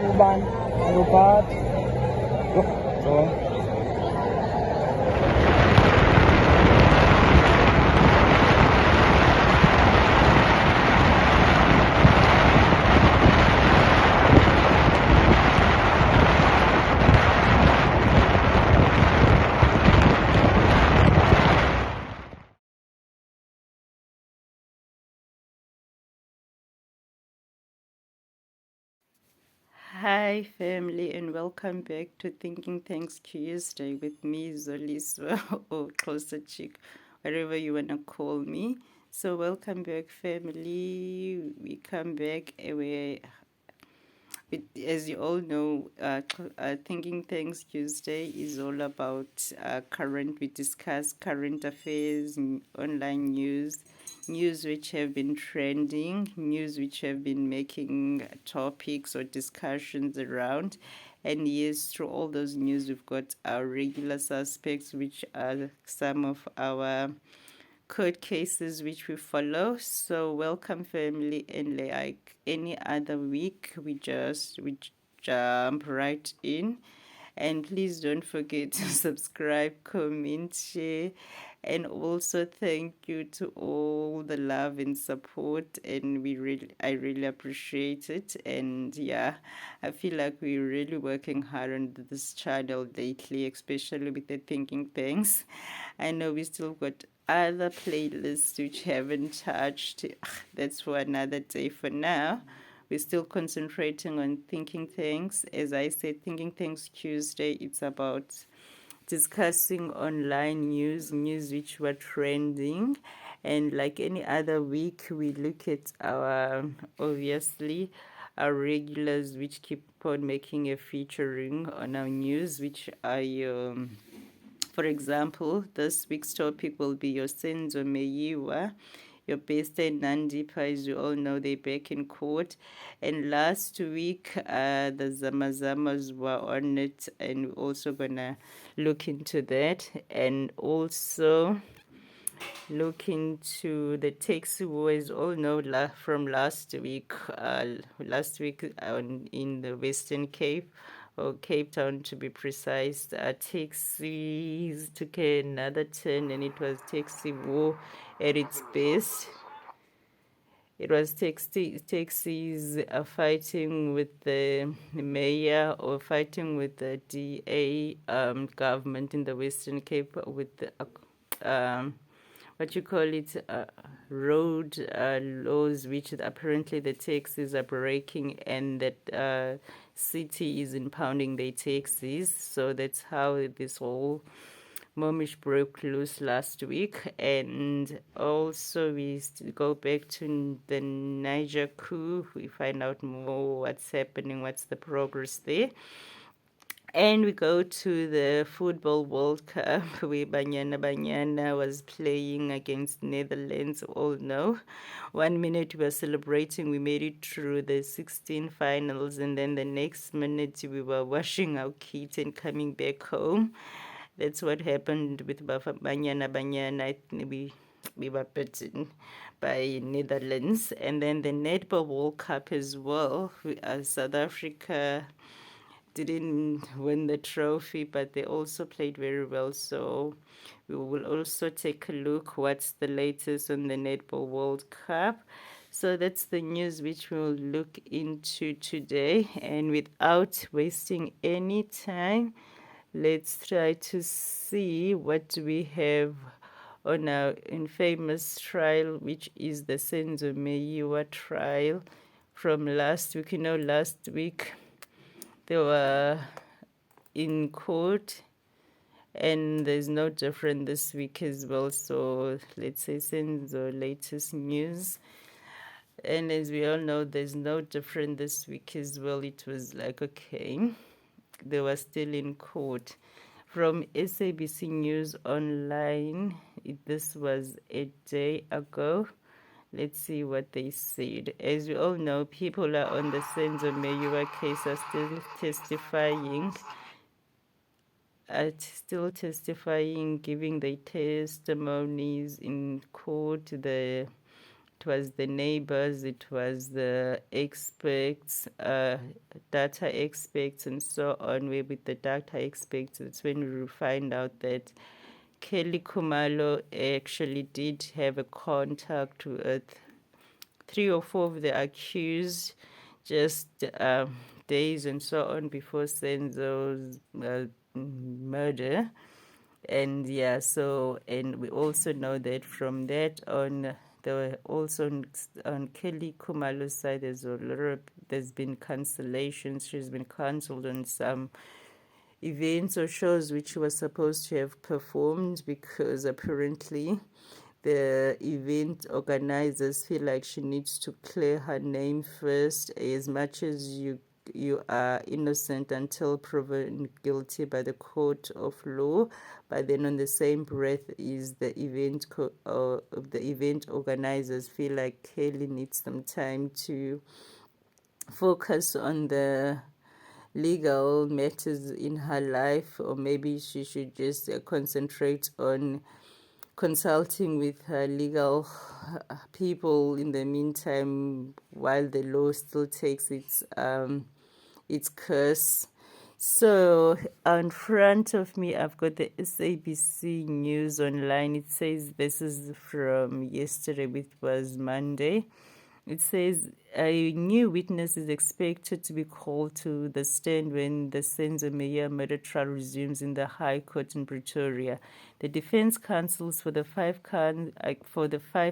Uban, Alubat. So. Hi, family, and welcome back to Thinking Thanks Tuesday with me, Zoliswa, or Closer Chick, whatever you want to call me. So, welcome back, family. We come back. As you all know, Thinking Thanks Tuesday is all about we discuss current affairs, online news which have been trending, news which have been making topics or discussions around. And yes, through all those news, we've got our regular suspects, which are some of our court cases which we follow. So welcome, family, and like any other week, we jump right in. And please don't forget to subscribe, comment, share, and also thank you to all the love and support. And I really appreciate it. And yeah, I feel like we're really working hard on this channel lately, especially with the Thinking Things. I know we still got other playlists which haven't touched. That's for another day. For now, we're still concentrating on Thinking Things. As I said, Thinking Things Tuesday, it's about discussing online news which were trending. And like any other week, we look at obviously, our regulars which keep on making a featuring on our news, which for example, this week's topic will be your Senzo Meyiwa, your Bester and Nandipha. As you all know, they're back in court. And last week, the Zamazamas were on it, and we're also going to look into that. And also look into the taxi wars. All know from last week. In the Western Cape, or Cape Town to be precise, taxis took another turn, and it was taxi war at its best. It was taxis fighting with the mayor, or fighting with the DA government in the Western Cape with the what you call it, road laws, which apparently the taxis are breaking, and that city is impounding their taxis. So that's how this whole Momish broke loose last week. And also we go back to the Niger coup. We find out more what's happening, what's the progress there. And we go to the Football World Cup where Banyana was playing against Netherlands. All know. 1 minute we were celebrating, we made it through the 16 finals, and then the next minute we were washing our kit and coming back home. That's what happened with Banyana. We were beaten by Netherlands. And then the Netball World Cup as well. South Africa didn't win the trophy, but they also played very well. So we will also take a look what's the latest on the Netball World Cup. So that's the news which we'll look into today. And without wasting any time, let's try to see what we have on our infamous trial, which is the Senzo Meyiwa trial from last week. You know, last week they were in court, and there's no different this week as well. So let's say Senzo latest news. And as we all know, there's no different this week as well. It was like, okay, they were still in court. From SABC News Online, this was a day ago. Let's see what they said. As we all know, people are on the Senzo Meyiwa case are still testifying, giving their testimonies in court. The It was the neighbors, it was the experts, data experts, and so on. Where with the data experts, it's when we find out that Kelly Khumalo actually did have a contact with 3 or 4 of the accused just days and so on before Senzo's murder. And yeah, so, and we also know that from that on, there were also on Kelly Khumalo's side, there's been cancellations. She's been cancelled on some events or shows which she was supposed to have performed because apparently the event organizers feel like she needs to clear her name first, as much as you are innocent until proven guilty by the court of law. But then on the same breath is the event organizers feel like Kelly needs some time to focus on the legal matters in her life, or maybe she should just concentrate on consulting with her legal people in the meantime while the law still takes its course. So in front of me, I've got the SABC News Online. It says, this is from yesterday, which was Monday. It says a new witness is expected to be called to the stand when the Senzo Meyiwa murder trial resumes in the High Court in Pretoria. The defense counsels for the five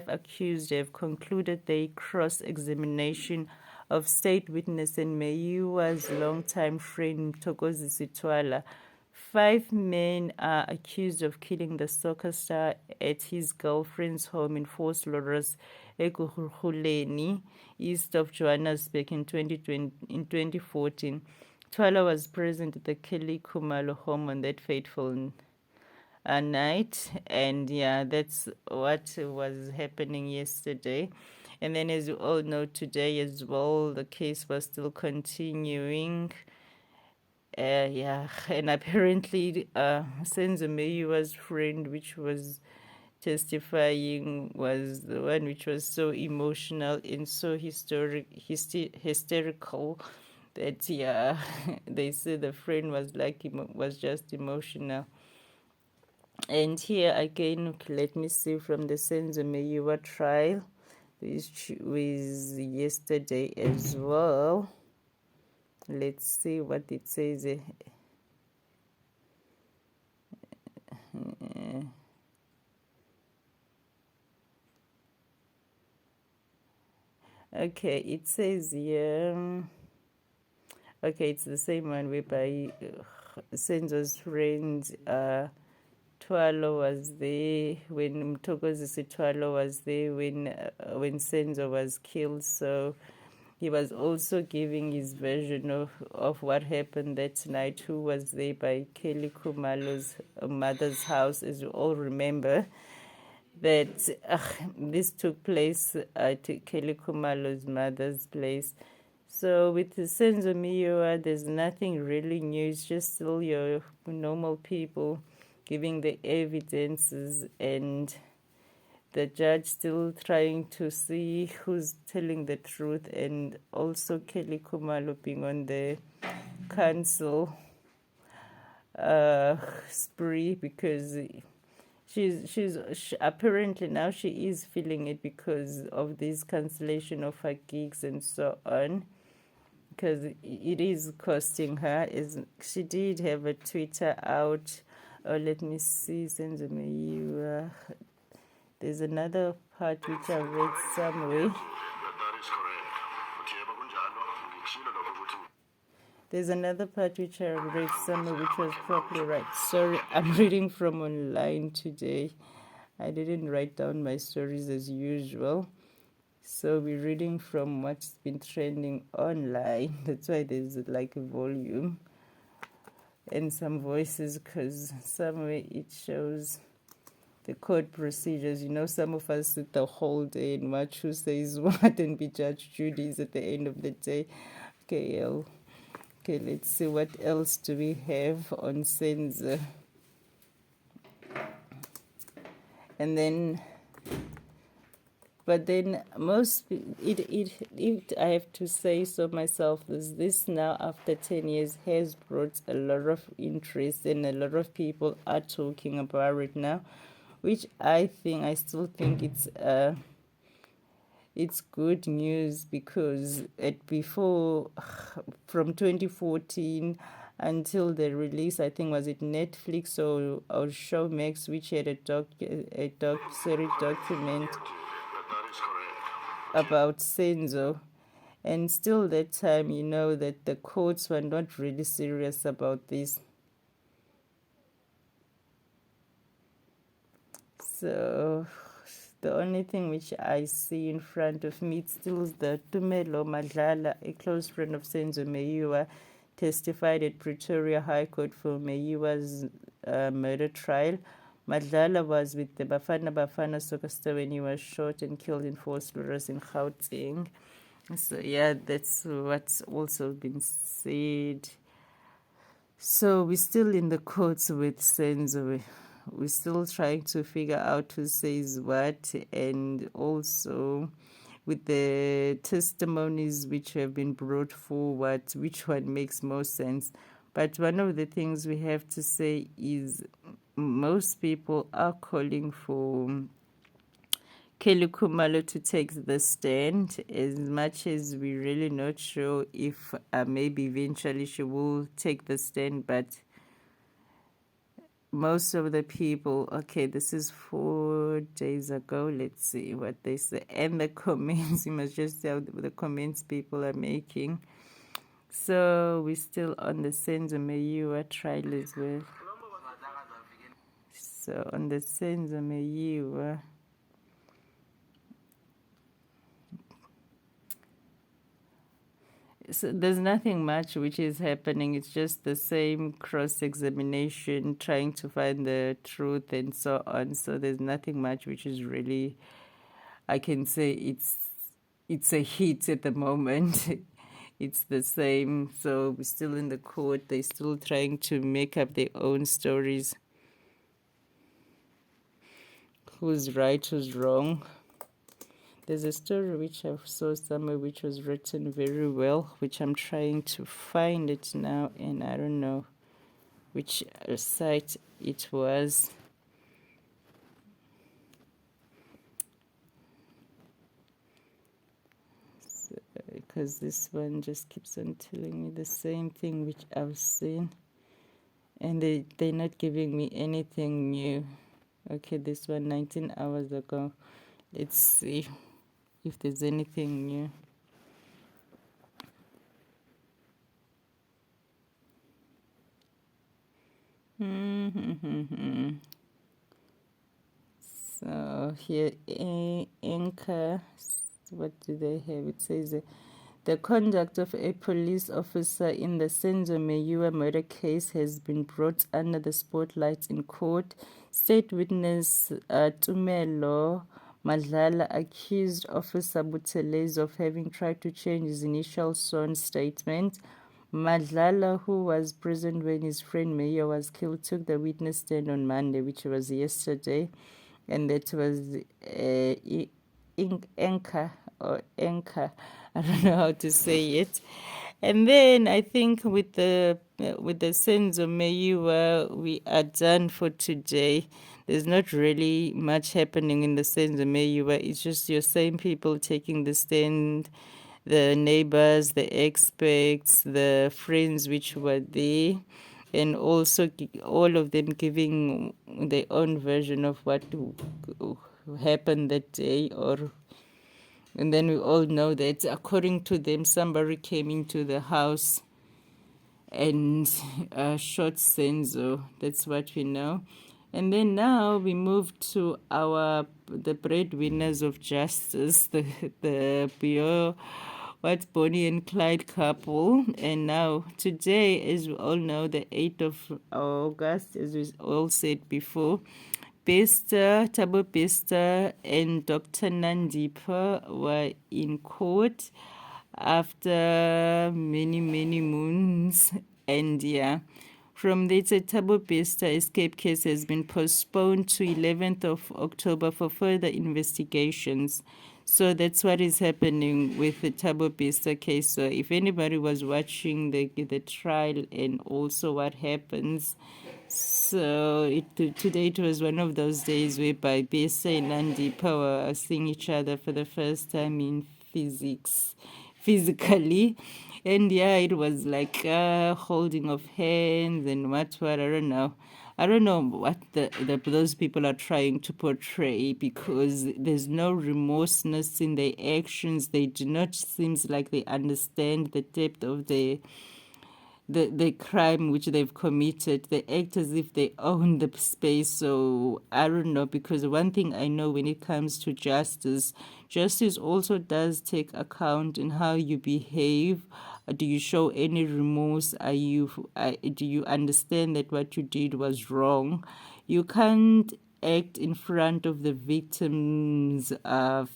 accused have concluded their cross-examination of state witness and Meyiwa's longtime friend Mthokozi Sithwala. 5 men are accused of killing the soccer star at his girlfriend's home in Vosloorus, Ekurhuleni, east of Johannesburg in 2014. Twala was present at the Kelly Khumalo home on that fateful night, and yeah, that's what was happening yesterday. And then, as you all know, today as well, the case was still continuing. Yeah, and apparently Senzo Meyiwa's friend, which was testifying, was the one which was so emotional and so hysterical that, yeah, they said the friend was just emotional. And here again, let me see from the Senzo Meyiwa trial, which was yesterday as well. Let's see what it says. Okay, it says here. Okay, it's the same one whereby Senzo's friend Twala was there when Mthokozi Sithwala was there when Senzo was killed. So he was also giving his version of what happened that night, who was there by Kelly Khumalo's mother's house. As you all remember, that this took place at Kelly Khumalo's mother's place. So with the Senzo Meyiwa, there's nothing really new. It's just still your normal people giving the evidences, and the judge still trying to see who's telling the truth, and also Kelly Khumalo being on the counsel spree because she's apparently now she is feeling it because of this cancellation of her gigs and so on, because it is costing her. She did have a Twitter out. Let me see, Senzo Meyiwa. There's another part which I read somewhere. There's another part which I read somewhere which was probably right. Sorry, I'm reading from online today. I didn't write down my stories as usual. So we're reading from what's been trending online. That's why there's like a volume and some voices, because somewhere it shows the court procedures. You know, some of us sit the whole day and watch who says what and be Judge Judy's at the end of the day. Okay, let's see what else do we have on Senzo. And then But then it I have to say so myself, is this now after 10 years has brought a lot of interest, and a lot of people are talking about it now, which I still think it's good news, because before, from 2014 until the release, I think, was it Netflix or Showmax, which had a series document about Senzo. And still that time, that the courts were not really serious about this. So the only thing which I see in front of me, it's still the Tumelo Madlala, a close friend of Senzo Meyiwa, testified at Pretoria High Court for Meyiwa's murder trial. Madlala was with the Bafana soccer star when he was shot and killed in Fort Lawrence in Gauteng. So yeah, that's what's also been said. So we're still in the courts with Senzo. We're still trying to figure out who says what, and also with the testimonies which have been brought forward, which one makes more sense. But one of the things we have to say is most people are calling for Kelly Kumalo to take the stand, as much as we're really not sure if maybe eventually she will take the stand. But most of the people, okay, this is 4 days ago, let's see what they say. And the comments, you must just see the comments people are making. So we're still on the Senzo Meyiwa trial as well. So on the Senzo Meyiwa, so there's nothing much which is happening. It's just the same cross-examination, trying to find the truth and so on. So there's nothing much which is really, I can say it's a hit at the moment. It's the same. So we're still in the court. They're still trying to make up their own stories. Who's right, who's wrong? There's a story which I saw somewhere which was written very well, which I'm trying to find it now, and I don't know which site it was. Because this one just keeps on telling me the same thing which I've seen, and they're not giving me anything new. Okay, this one 19 hours ago. Let's see if there's anything new. So here, Anchor, what do they have? It says the conduct of a police officer in the Senzo Meyiwa murder case has been brought under the spotlight in court. State witness Tumelo Madlala accused Officer Buthelezi of having tried to change his initial sworn statement. Madlala, who was present when his friend Meyiwa was killed, took the witness stand on Monday, which was yesterday, and that was Anchor. I don't know how to say it. And then I think with the Senzo Meyiwa, we are done for today. There's not really much happening in the Senzo Meyiwa. It's just your same people taking the stand, the neighbors, the experts, the friends which were there, and also all of them giving their own version of what happened that day. And then we all know that according to them, somebody came into the house and shot Senzo. That's what we know. And then now we move to the breadwinners of justice, the Bonnie and Clyde couple. And now today, as we all know, the 8th of August, as we all said before, Thabo Bester and Dr. Nandipha were in court after many moons. And yeah, from there, the Thabo Bester escape case has been postponed to 11th of October for further investigations. So that's what is happening with the Thabo Bester case. So if anybody was watching the trial and also what happens, so today it was one of those days whereby Bester and Nandipha were seeing each other for the first time in physically. And yeah, it was like holding of hands and what, I don't know. I don't know what those people are trying to portray, because there's no remorseness in their actions. They do not seem like they understand the depth of the crime which they've committed. They act as if they own the space. So I don't know, because one thing I know when it comes to justice also does take account in how you behave. Do you show any remorse? Do you understand that what you did was wrong? You can't act in front of the victim's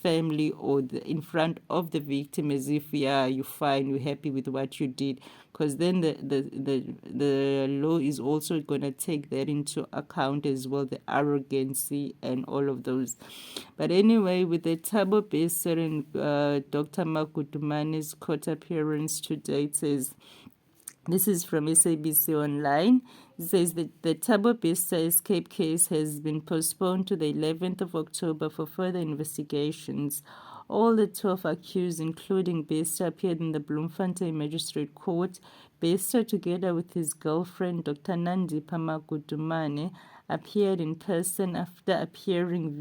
family, or in front of the victim, as if, yeah, you're fine, you're happy with what you did, because then the law is also going to take that into account as well, the arrogancy and all of those. But anyway, with the Thabo Bester and Dr. Makudumane's court appearance today, it says, this is from SABC Online. It says that the Thabo Bester escape case has been postponed to the 11th of October for further investigations. All the 12 accused, including Bester, appeared in the Bloemfontein Magistrate Court. Bester, together with his girlfriend, Dr. Nandipha Magudumane, appeared in person after appearing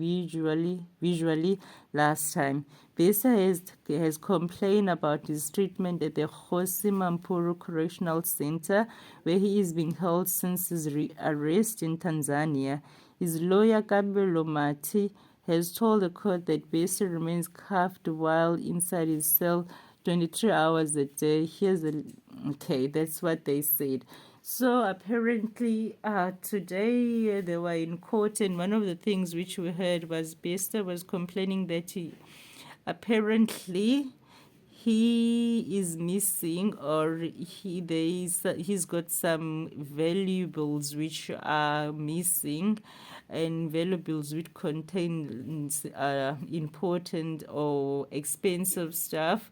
visually last time. Bester has complained about his treatment at the Kgosi Mampuru Correctional Center, where he is being held since his arrest in Tanzania. His lawyer, Kabelo Mati, has told the court that Bester remains cuffed while inside his cell 23 hours a day. Okay, that's what they said. So apparently today they were in court, and one of the things which we heard was Bester was complaining that he is missing, or he's got some valuables which are missing, and valuables which contain important or expensive stuff,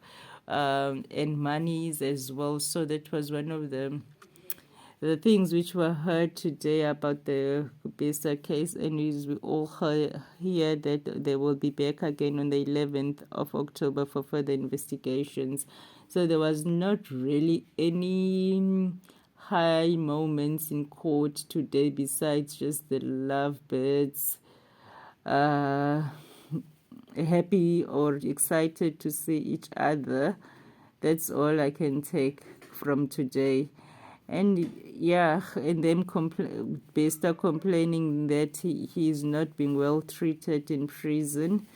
and monies as well. So that was one of the things which were heard today about the Bester case, and we all hear that they will be back again on the 11th of October for further investigations. So there was not really any high moments in court today besides just the lovebirds happy or excited to see each other. That's all I can take from today. And yeah, and them Bester complaining that he is not being well treated in prison.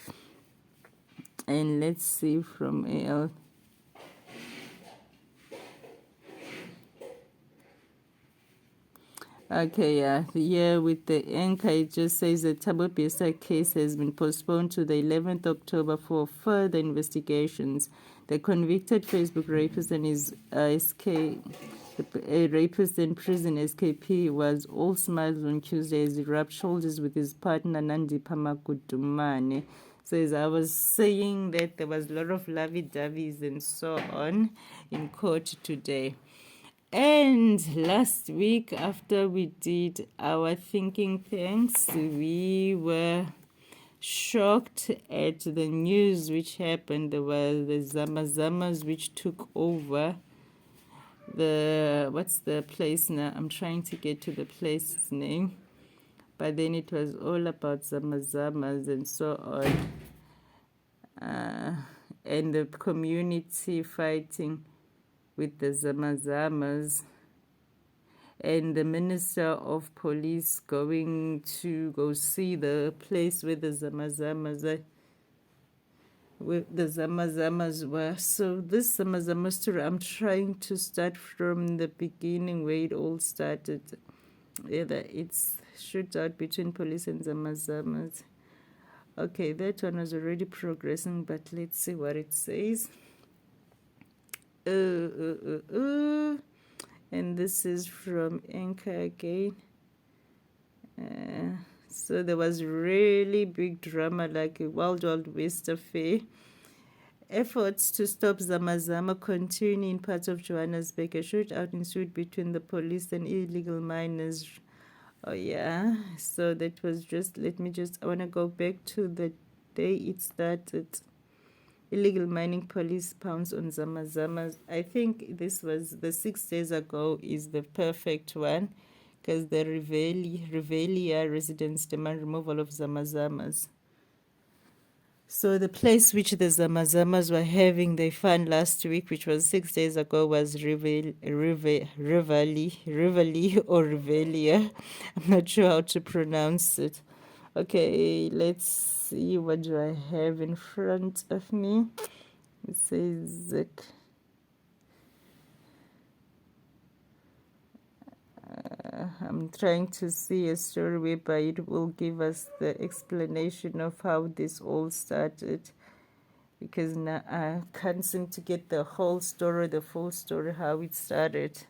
And let's see from AL. Okay, yeah. Here with the anchor, it just says the Thabo Bester case has been postponed to the 11th October for further investigations. The convicted Facebook rapist and his rapist in prison SKP was all smiles on Tuesday as he rubbed shoulders with his partner Nandipha Magudumane. So as I was saying that there was a lot of lovey-doveys and so on in court today. And last week, after we did our thinking thanks, we were shocked at the news which happened. There were the Zamazamas which took over what's the place now? I'm trying to get to the place's name. But then it was all about Zamazamas and so on. And the community fighting with the Zamazamas, and the Minister of Police going to go see the place where the Zamazamas were. So this Zamazama story, I'm trying to start from the beginning where it all started. It's shootout between police and Zamazamas. Okay, that one was already progressing, but let's see what it says. And this is from Anchor again. So there was really big drama, like a Wild Wild West affair. Efforts to stop Zamazama continue in parts of Johannesburg. A shootout ensued between the police and illegal miners. Oh yeah, so that was just, I want to go back to the day it started. Illegal mining police pounds on Zamazamas. I think this was the 6 days ago is the perfect one because the Revelia residents demand removal of Zamazamas. So the place which the Zamazamas were having their fun last week, which was 6 days ago, was Rivali or Rivelia. I'm not sure how to pronounce it. Okay, let's see, what do I have in front of me? It says I'm trying to see a story whereby it will give us the explanation of how this all started, because now I can't seem to get the whole story, the full story, how it started.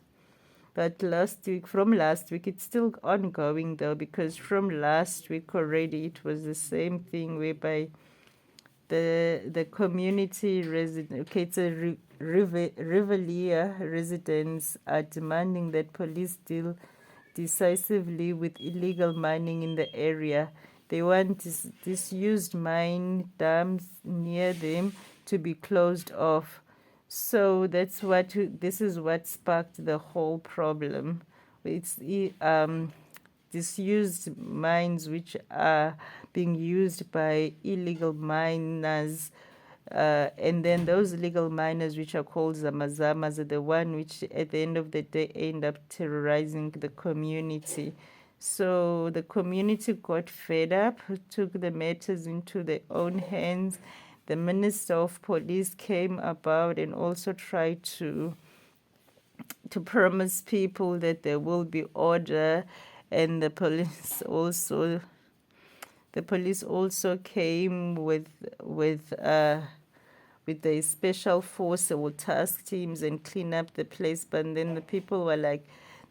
But from last week, it's still ongoing though, because from last week already it was the same thing whereby the community resident, okay, it's a Rivalia residents are demanding that police deal decisively with illegal mining in the area. They want disused mine dams near them to be closed off. So this is what sparked the whole problem. It's disused mines which are being used by illegal miners. And then those illegal miners, which are called Zamazamas, are the one which at the end of the day end up terrorizing the community. So the community got fed up, took the matters into their own hands. The Minister of Police came about and also tried to promise people that there will be order, and the police also came with the special force or task teams and clean up the place. But then the people were like,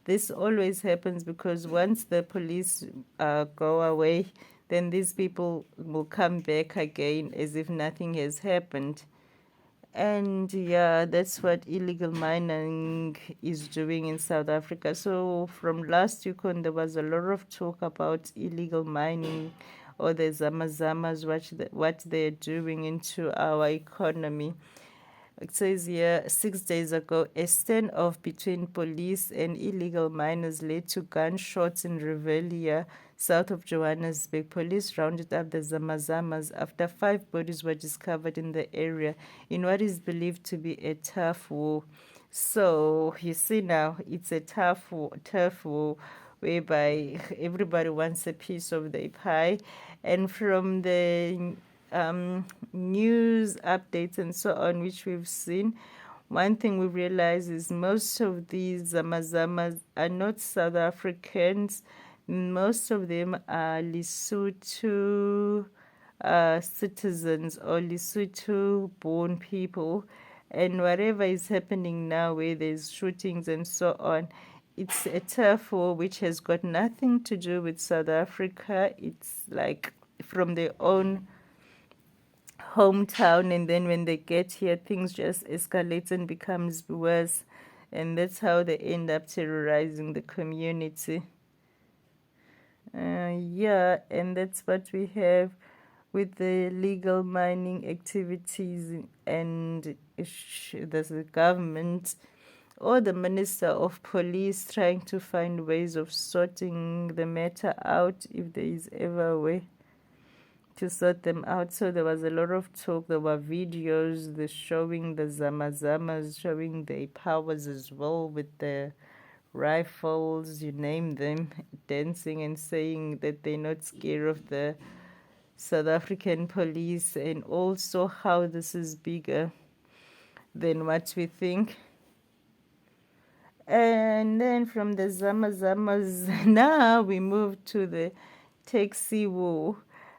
this always happens, because once the police go away, then these people will come back again as if nothing has happened. And yeah, that's what illegal mining is doing in South Africa. So from last week on, there was a lot of talk about illegal mining, or the Zamazamas, what they're doing into our economy. It says here, 6 days ago, a standoff between police and illegal miners led to gunshots in Revelia, south of Johannesburg. Police rounded up the Zamazamas after 5 bodies were discovered in the area in what is believed to be a tough war. So you see now, it's a tough war whereby everybody wants a piece of the pie. And from the news updates and so on, which we've seen, one thing we realize is most of these Zamazamas are not South Africans. Most of them are Lesotho citizens or Lesotho-born people. And whatever is happening now, where there's shootings and so on, it's a tough war which has got nothing to do with South Africa. It's like from their own hometown, and then when they get here, things just escalate and becomes worse, and that's how they end up terrorizing the community. Yeah, and that's what we have with the legal mining activities, and there's the government or the Minister of Police trying to find ways of sorting the matter out, if there is ever a way to sort them out. So there was a lot of talk. There were videos showing the Zamazamas showing their powers as well with the rifles, you name them, dancing and saying that they're not scared of the South African police, and also how this is bigger than what we think. And then from the Zamazamas, now we move to the taxi war.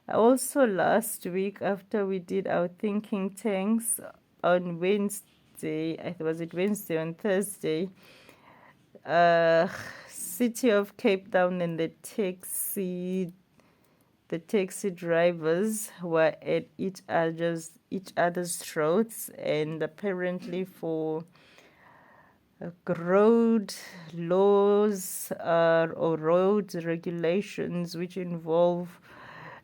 Also last week, after we did our thinking tanks on Wednesday, was it Wednesday, on Thursday, City of Cape Town and the taxi the taxi drivers were at each other's throats, and apparently for road laws or road regulations which involve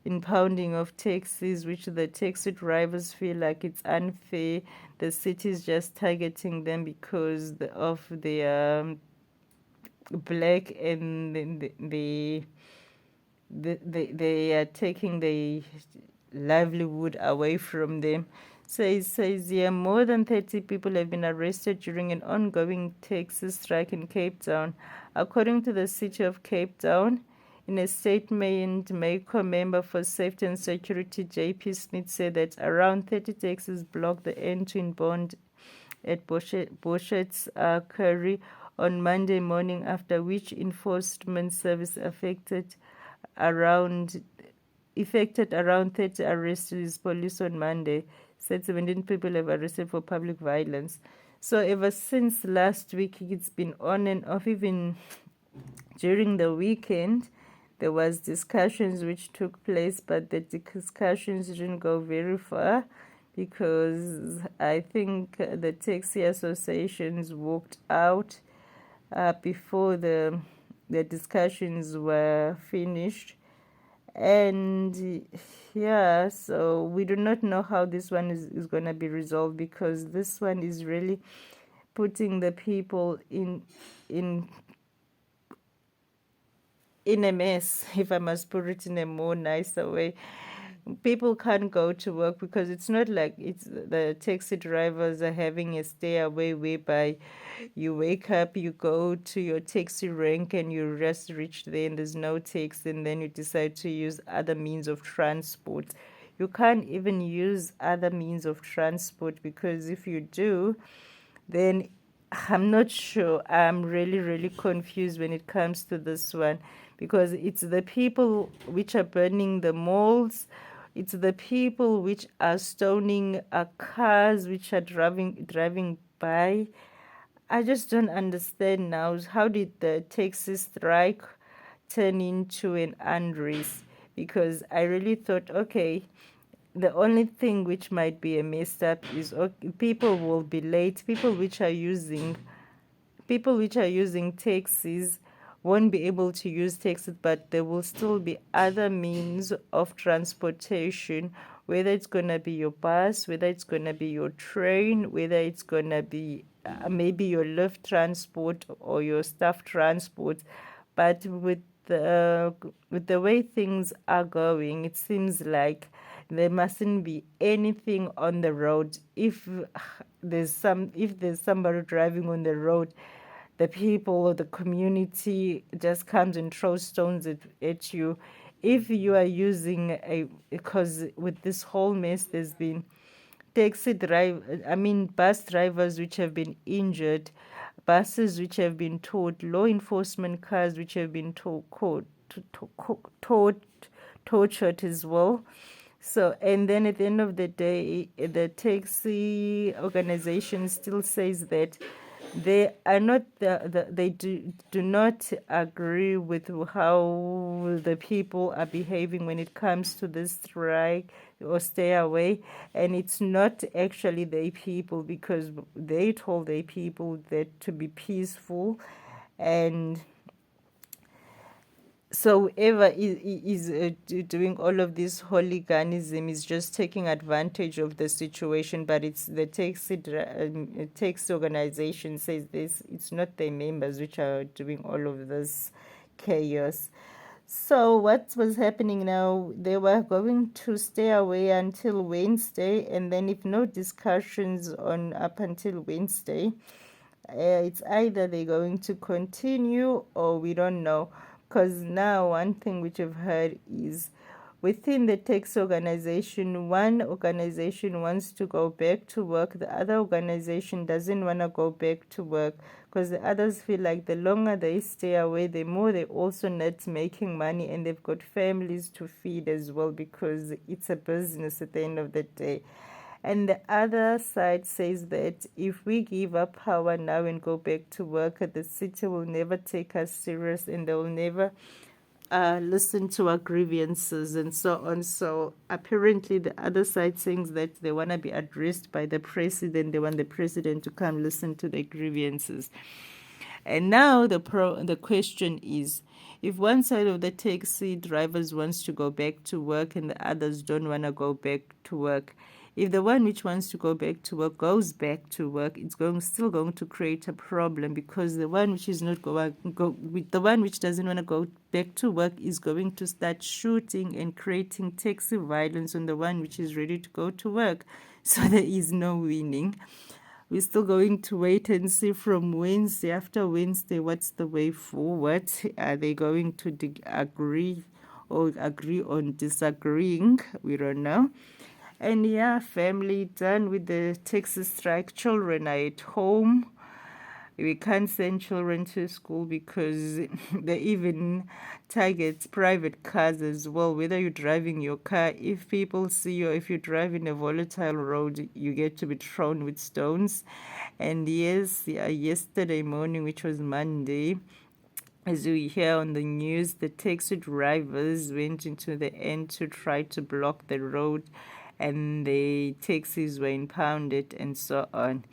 impounding of taxis, which the taxi drivers feel like it's unfair. The city is just targeting them because of their black, and they are taking the livelihood away from them. So it says here more than 30 people have been arrested during an ongoing taxi strike in Cape Town. According to the city of Cape Town, in a statement, MACO member for Safety and Security JP Smith said that around 30 taxis blocked the entry inbound at Boshett's Curry on Monday morning, after which enforcement service affected around 30 arrests. Police on Monday said 17 people have arrested for public violence. So ever since last week, it's been on and off. Even during the weekend, there was discussions which took place, but the discussions didn't go very far because I think the taxi associations walked out before the discussions were finished. And yeah, so we do not know how this one is going to be resolved, because this one is really putting the people in a mess, if I must put it in a more nicer way. People can't go to work because it's not like it's the taxi drivers are having a stay away whereby you wake up, you go to your taxi rank and you just reach there and there's no taxi, and then you decide to use other means of transport. You can't even use other means of transport, because if you do, then I'm not sure. I'm really, really confused when it comes to this one, because it's the people which are burning the malls. It's the people which are stoning cars which are driving by. I just don't understand now. How did the taxi strike turn into an unrest? Because I really thought, okay, the only thing which might be a messed up is, okay, people will be late. People which are using taxis won't be able to use taxis, but there will still be other means of transportation, whether it's going to be your bus, whether it's going to be your train, whether it's going to be maybe your lift transport or your staff transport. But with the way things are going, it seems like there mustn't be anything on the road. If there's somebody driving on the road, the people or the community just comes and throws stones at you. If you are using because with this whole mess, there's been bus drivers which have been injured, buses which have been towed, law enforcement cars which have been tortured as well. So, and then at the end of the day, the taxi organization still says that they are not they do not agree with how the people are behaving when it comes to this strike or stay away, and it's not actually the people, because they told the people that to be peaceful. And so whoever is doing all of this hooliganism is just taking advantage of the situation, but it's the taxi organization says this. It's not the members which are doing all of this chaos. So what was happening now, they were going to stay away until Wednesday, and then if no discussions on up until Wednesday, it's either they're going to continue or we don't know. Because now one thing which I've heard is within the taxi organization, one organization wants to go back to work, the other organization doesn't want to go back to work, because the others feel like the longer they stay away, the more they also not making money, and they've got families to feed as well, because it's a business at the end of the day. And the other side says that if we give up power now and go back to work, the city will never take us serious, and they will never listen to our grievances and so on. So apparently the other side thinks that they want to be addressed by the president. They want the president to come listen to their grievances. And now the question is, if one side of the taxi drivers wants to go back to work and the others don't want to go back to work, if the one which wants to go back to work goes back to work, it's still going to create a problem, because the one which is not the one which doesn't want to go back to work is going to start shooting and creating taxi violence on the one which is ready to go to work. So there is no winning. We're still going to wait and see from Wednesday. After Wednesday, what's the way forward? Are they going to agree or agree on disagreeing? We don't know. And yeah, family done with the taxi strike. Children are at home. We can't send children to school because they even target private cars as well. Whether you're driving your car, if people see you, if you're driving a volatile road, you get to be thrown with stones. And yes, yesterday morning, which was Monday, as we hear on the news, the taxi drivers went into the end to try to block the road, and the taxis were impounded and so on.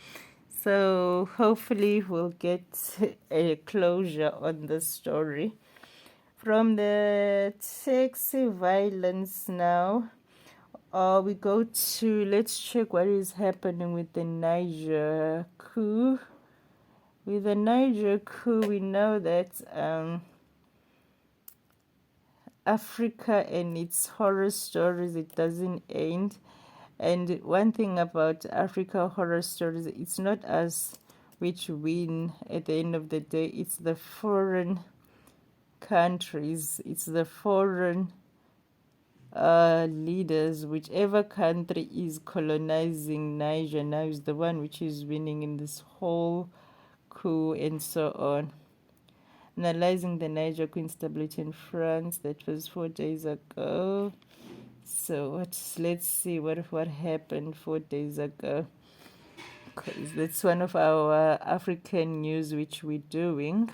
So hopefully we'll get a closure on the story. From the taxi violence now, we go to, let's check what is happening with the Niger coup. With the Niger coup, we know that Africa and its horror stories, it doesn't end. And one thing about Africa horror stories, it's not us which win at the end of the day. It's the foreign countries. It's the foreign leaders. Whichever country is colonizing Niger now is the one which is winning in this whole coup and so on. Analyzing the Niger coup instability in France. That was 4 days ago. So let's see what happened 4 days ago, because that's one of our African news which we're doing.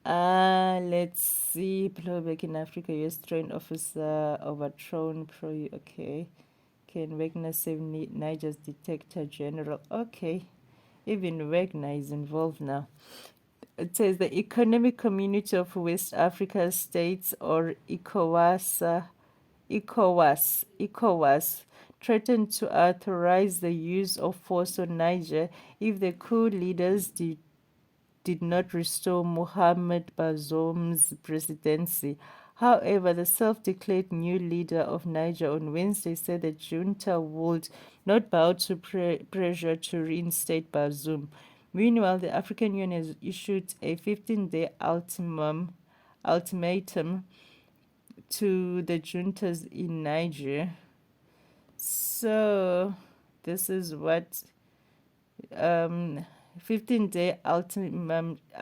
Let's see. Blowback in Africa. U.S. trained officer overthrown. Okay. Can Wagner save Niger's Detector General? Okay. Even Wagner is involved now. It says the Economic Community of West Africa States, or ECOWAS, threatened to authorize the use of force on Niger if the coup leaders did not restore Mohamed Bazoum's presidency. However, the self-declared new leader of Niger on Wednesday said the junta would not bow to pressure to reinstate Bazoum. Meanwhile, the African Union has issued a 15-day ultimatum to the juntas in Niger. So this is what 15-day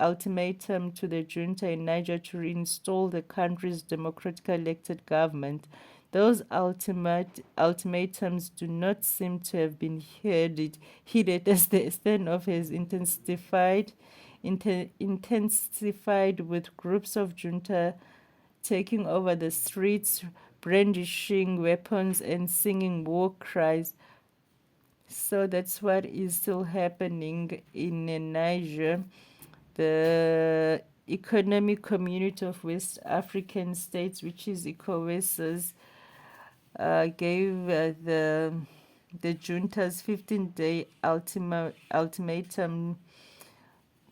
ultimatum to the junta in Niger to reinstall the country's democratically elected government. Those ultimatums do not seem to have been heeded as the standoff has intensified with groups of junta taking over the streets, brandishing weapons and singing war cries. So that's what is still happening in Niger. The Economic Community of West African States, which is ECOWAS, gave the junta's 15-day ultimatum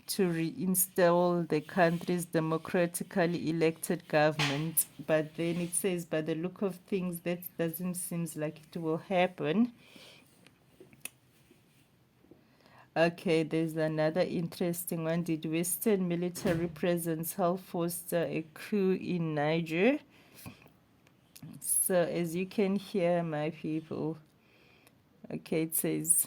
to reinstall the country's democratically elected government. But then it says, by the look of things, that doesn't seem like it will happen. Okay, there's another interesting one. Did Western military presence help foster a coup in Niger? So as you can hear, my people, okay, it says,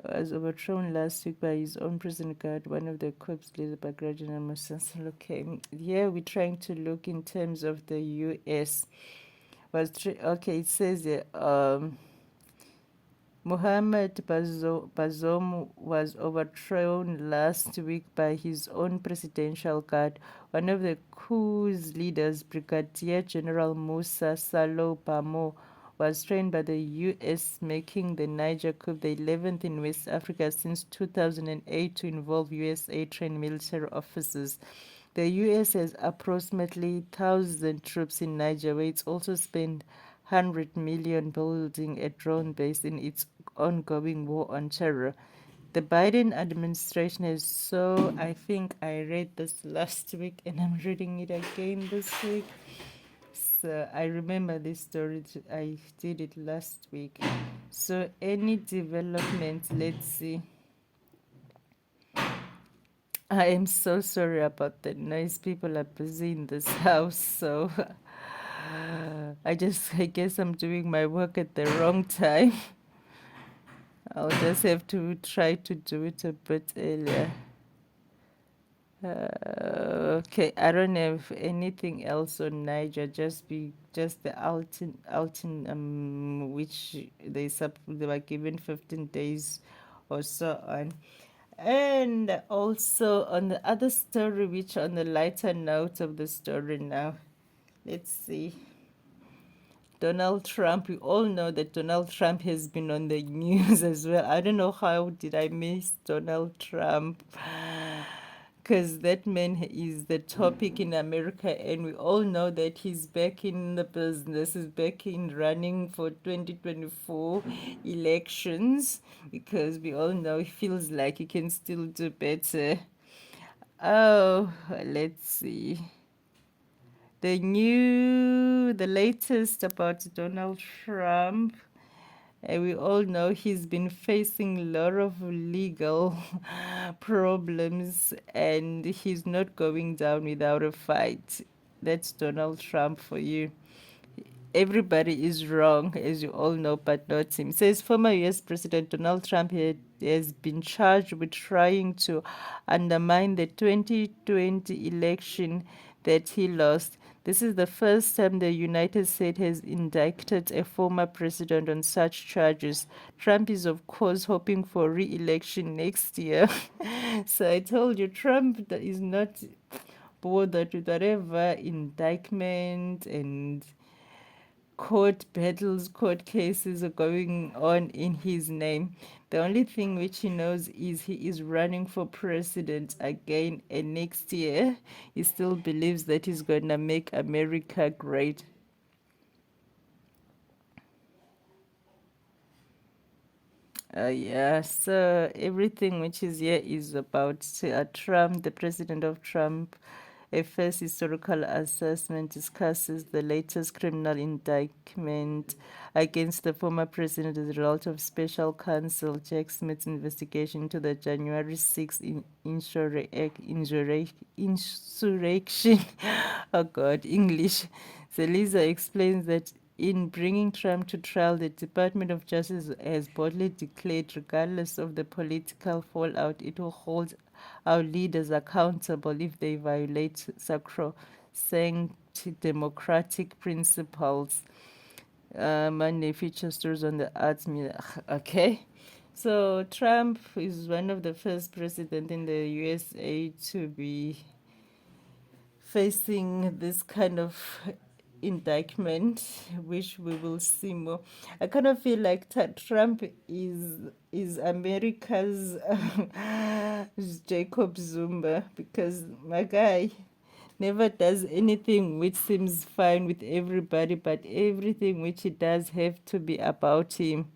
was overthrown last week by his own prison guard, one of the corps leaders by General Moses. Okay, here we're trying to look in terms of the U.S. Okay, it says Mohamed Bazoum was overthrown last week by his own presidential guard. One of the coup's leaders, Brigadier General Moussa Salo Bamo, was trained by the U.S., making the Niger coup the 11th in West Africa since 2008 to involve USA-trained military officers. The U.S. has approximately 1,000 troops in Niger, where it's also spent 100 million building a drone base in its ongoing war on terror. The Biden administration has I think I read this last week and I'm reading it again this week. So I remember this story, I did it last week. So any developments, let's see. I am so sorry about the noise. People are busy in this house, so I guess I'm doing my work at the wrong time. I'll just have to try to do it a bit earlier. Okay, I don't have anything else on Niger. Just the Alton which they were given 15 days or so on. And also on the other story, which on the lighter note of the story now, let's see. Donald Trump, we all know that Donald Trump has been on the news as well. I don't know how did I miss Donald Trump, because that man is the topic in America, and we all know that he's back in the business, he's back in running for 2024 elections, because we all know he feels like he can still do better. Oh, let's see. The latest about Donald Trump. We all know he's been facing a lot of legal problems and he's not going down without a fight. That's Donald Trump for you. Everybody is wrong, as you all know, but not him. Says former U.S. President Donald Trump has been charged with trying to undermine the 2020 election that he lost. This is the first time the United States has indicted a former president on such charges. Trump is, of course, hoping for re-election next year. So I told you, Trump is not bothered with whatever indictment and court battles, court cases are going on in his name. The only thing which he knows is he is running for president again, and next year he still believes that he's going to make America great. Yeah, so everything which is here is about Trump, the president of Trump. A first historical assessment discusses the latest criminal indictment against the former president as a result of special counsel Jack Smith's investigation into the January 6th insurrection. Oh God, English. Zelisa explains that in bringing Trump to trial, the Department of Justice has boldly declared, regardless of the political fallout, it will hold our leaders accountable if they violate sacrosanct democratic principles. Monday feature stories on the arts media. Okay. So Trump is one of the first presidents in the USA to be facing this kind of indictment, which we will see more. I kind of feel like Trump is America's Jacob Zuma, because my guy never does anything which seems fine with everybody, but everything which he does have to be about him.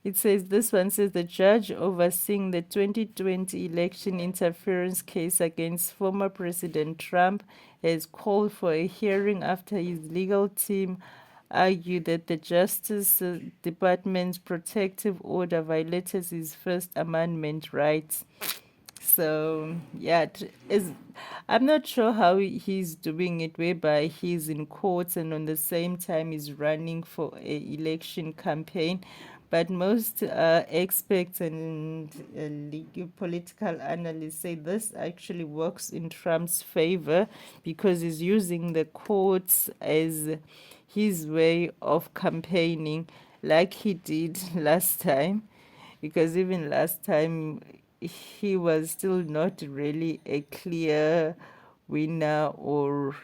It says, this one says, the judge overseeing the 2020 election interference case against former President Trump has called for a hearing after his legal team argued that the Justice Department's protective order violated his First Amendment rights. So, yeah, I'm not sure how he's doing it, whereby he's in courts and on the same time he's running for an election campaign. But most experts and political analysts say this actually works in Trump's favor because he's using the courts as his way of campaigning, like he did last time. Because even last time, he was still not really a clear winner or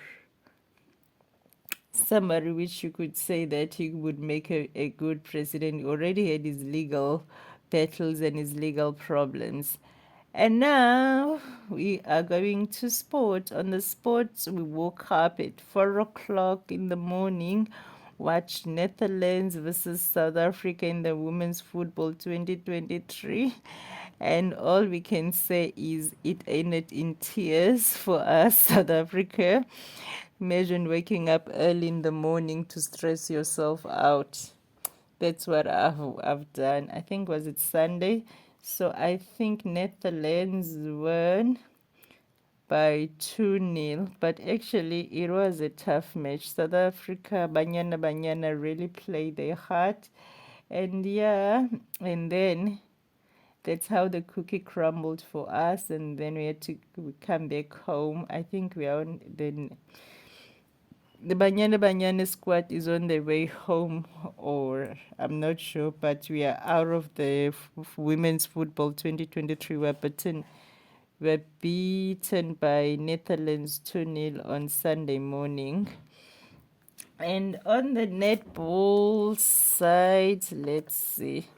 somebody which you could say that he would make a good president. He already had his legal battles and his legal problems. And now we are going to sport. On the sports, we woke up at 4 o'clock in the morning, watched Netherlands versus South Africa in the Women's Football 2023. And all we can say is it ended in tears for us, South Africa. Imagine waking up early in the morning to stress yourself out. That's what I've done. I think was it Sunday. So I think Netherlands won by 2-0, but actually it was a tough match. South Africa, Banyana really played their heart. And yeah, and then that's how the cookie crumbled for us, and then we come back home. I think we are on the Banyana squad is on their way home, or I'm not sure, but we are out of the Women's Football 2023. We're beaten by Netherlands 2-0 on Sunday morning. And on the netball side, let's see.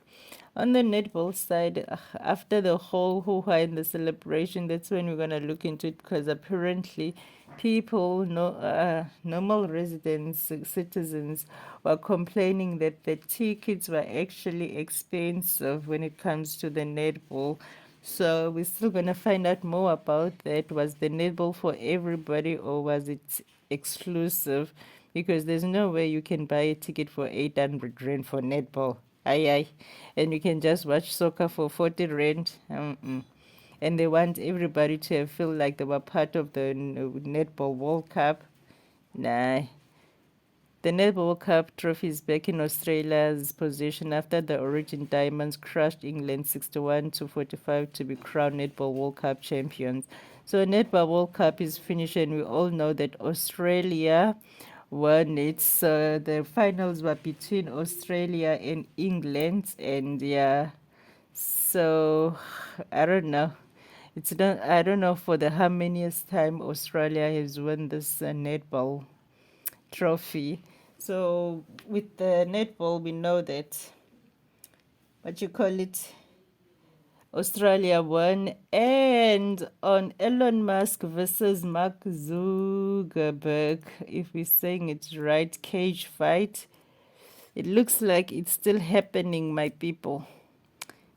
On the netball side, after the whole hoo-ha and the celebration, that's when we're going to look into it, because apparently people, normal residents, citizens, were complaining that the tickets were actually expensive when it comes to the netball. So we're still going to find out more about that. Was the netball for everybody or was it exclusive? Because there's no way you can buy a ticket for 800 rand for netball. Aye, aye. And you can just watch soccer for 40 rand. And they want everybody to feel like they were part of the Netball World Cup. Nah. The Netball World Cup trophy is back in Australia's possession after the Origin Diamonds crushed England 61-45 to be crowned Netball World Cup champions. So Netball World Cup is finished, and we all know that Australia won it. So the finals were between Australia and England, and yeah. So I don't know. It's not. I don't know for the how manyest time Australia has won this netball trophy. So with the netball, we know that what you call it, Australia won. And on Elon Musk versus Mark Zuckerberg, if we're saying it right, cage fight, it looks like it's still happening, my people.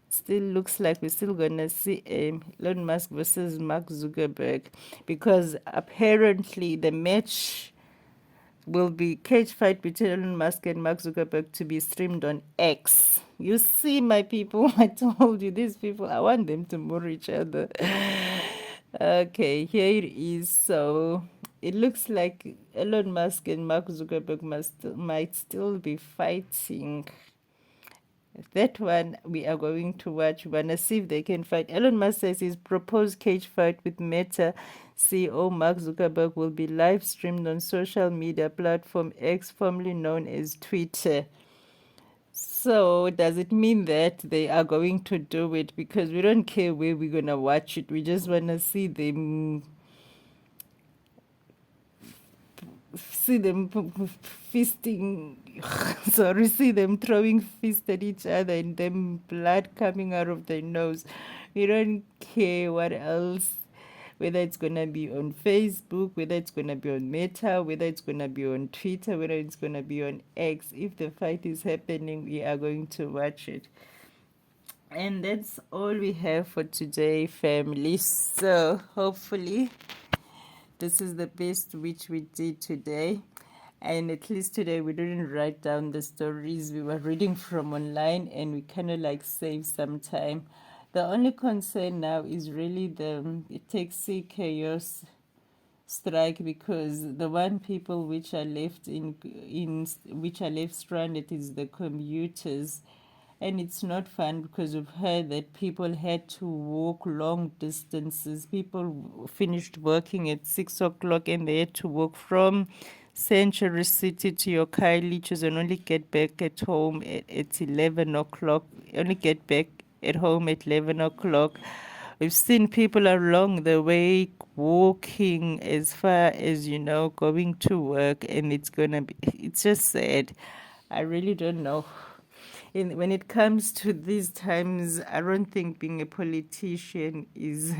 Still looks like we're still gonna see Elon Musk versus Mark Zuckerberg, because apparently the match will be cage fight between Elon Musk and Mark Zuckerberg to be streamed on X. You see, my people, I told you, these people, I want them to murder each other. Okay, here it is. So it looks like Elon Musk and Mark Zuckerberg might still be fighting. That one we are going to watch. We're gonna see if they can fight. Elon Musk says his proposed cage fight with Meta CEO Mark Zuckerberg will be live streamed on social media platform X, formerly known as Twitter. So does it mean that they are going to do it? Because we don't care where we're gonna watch it. We just wanna see them feasting, sorry, see them throwing fists at each other and them blood coming out of their nose. We don't care what else, whether it's going to be on Facebook, whether it's going to be on Meta, whether it's going to be on Twitter, whether it's going to be on X. If the fight is happening, we are going to watch it. And that's all we have for today, family. So hopefully this is the best which we did today. And at least today we didn't write down the stories. We were reading from online and we kind of like saved some time. The only concern now is really the taxi chaos strike, because the one people which are left which are left stranded is the commuters. And it's not fun because we've heard that people had to walk long distances. People finished working at 6 o'clock and they had to walk from Century City to your Kailichus and only get back at home at 11 o'clock. Only get back at home at 11 o'clock. We've seen people along the way walking as far as, going to work, and it's just sad. I really don't know. When it comes to these times, I don't think being a politician is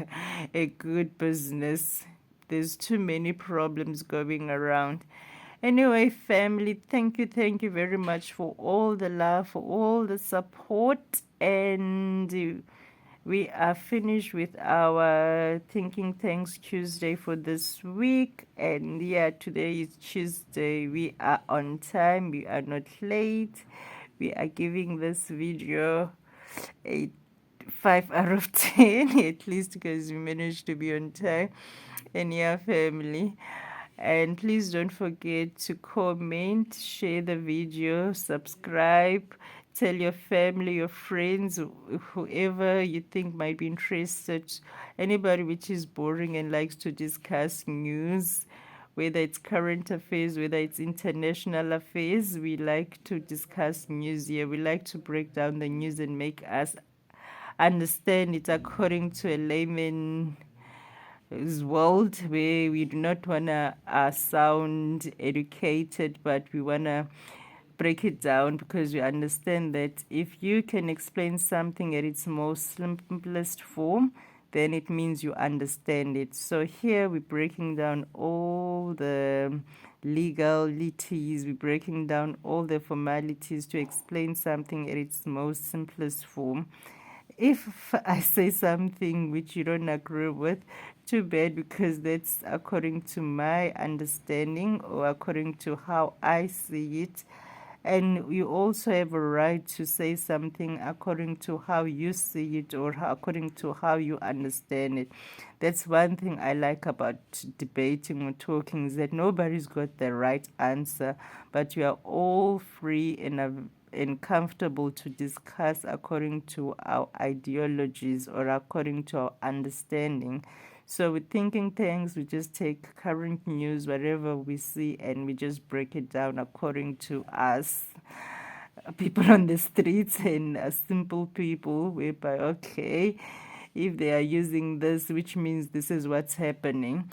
a good business. There's too many problems going around. Anyway, family, thank you very much for all the love, for all the support, and we are finished with our Thinking Thanks Tuesday for this week. And yeah, today is Tuesday. We are on time. We are not late. We are giving this video a 5 out of 10, at least because we managed to be on time. And yeah, family. And please don't forget to comment, share the video, subscribe, tell your family, your friends, whoever you think might be interested, anybody which is boring and likes to discuss news, whether it's current affairs, whether it's international affairs. We like to discuss news here. We like to break down the news and make us understand it according to a layman's world, where we do not want to sound educated, but we want to break it down because we understand that if you can explain something at its most simplest form, then it means you understand it. So here we're breaking down all the legalities, we're breaking down all the formalities to explain something at its most simplest form. If I say something which you don't agree with, too bad, because that's according to my understanding or according to how I see it. And you also have a right to say something according to how you see it or according to how you understand it. That's one thing I like about debating or talking, is that nobody's got the right answer, but we are all free and comfortable to discuss according to our ideologies or according to our understanding. So with Thinking Tanks, we just take current news, whatever we see, and we just break it down according to us, people on the streets and simple people, whereby, okay, if they are using this, which means this is what's happening.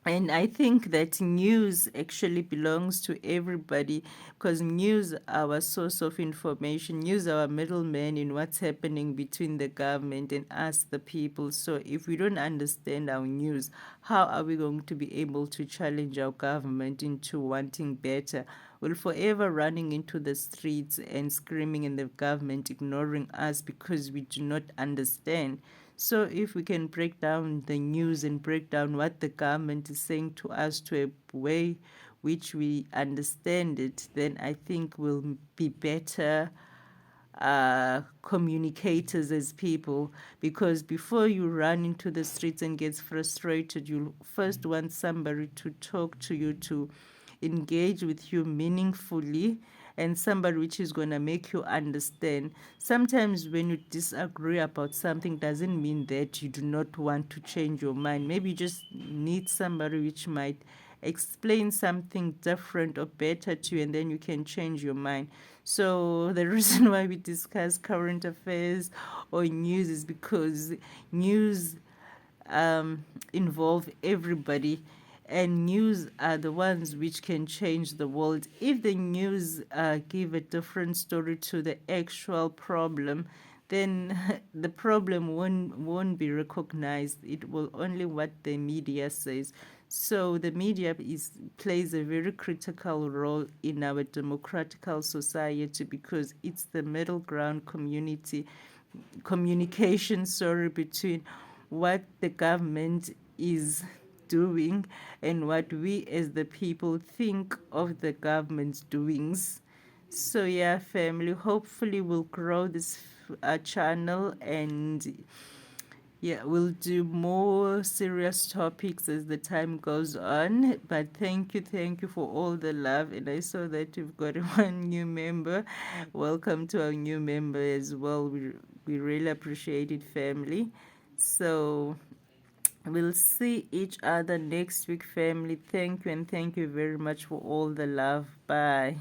And I think that news actually belongs to everybody, because news our source of information, news our middleman in what's happening between the government and us, the people. So if we don't understand our news, how are we going to be able to challenge our government into wanting better? We're forever running into the streets and screaming in the government, ignoring us because we do not understand. So if we can break down the news and break down what the government is saying to us to a way which we understand it, then I think we'll be better communicators as people. Because before you run into the streets and get frustrated, you first want somebody to talk to you, to engage with you meaningfully, and somebody which is going to make you understand. Sometimes when you disagree about something, doesn't mean that you do not want to change your mind. Maybe you just need somebody which might explain something different or better to you, and then you can change your mind. So the reason why we discuss current affairs or news is because news involve everybody, and news are the ones which can change the world. If the news give a different story to the actual problem, then the problem won't be recognized. It will only what the media says. So the media plays a very critical role in our democratical society, because it's the middle ground communication between what the government is doing and what we as the people think of the government's doings. So yeah, family, hopefully we'll grow this channel and Yeah, we'll do more serious topics as the time goes on. But thank you for all the love. And I saw that you've got one new member. Welcome to our new member as well. We really appreciate it, family. So we'll see each other next week, family. Thank you, and thank you very much for all the love. Bye.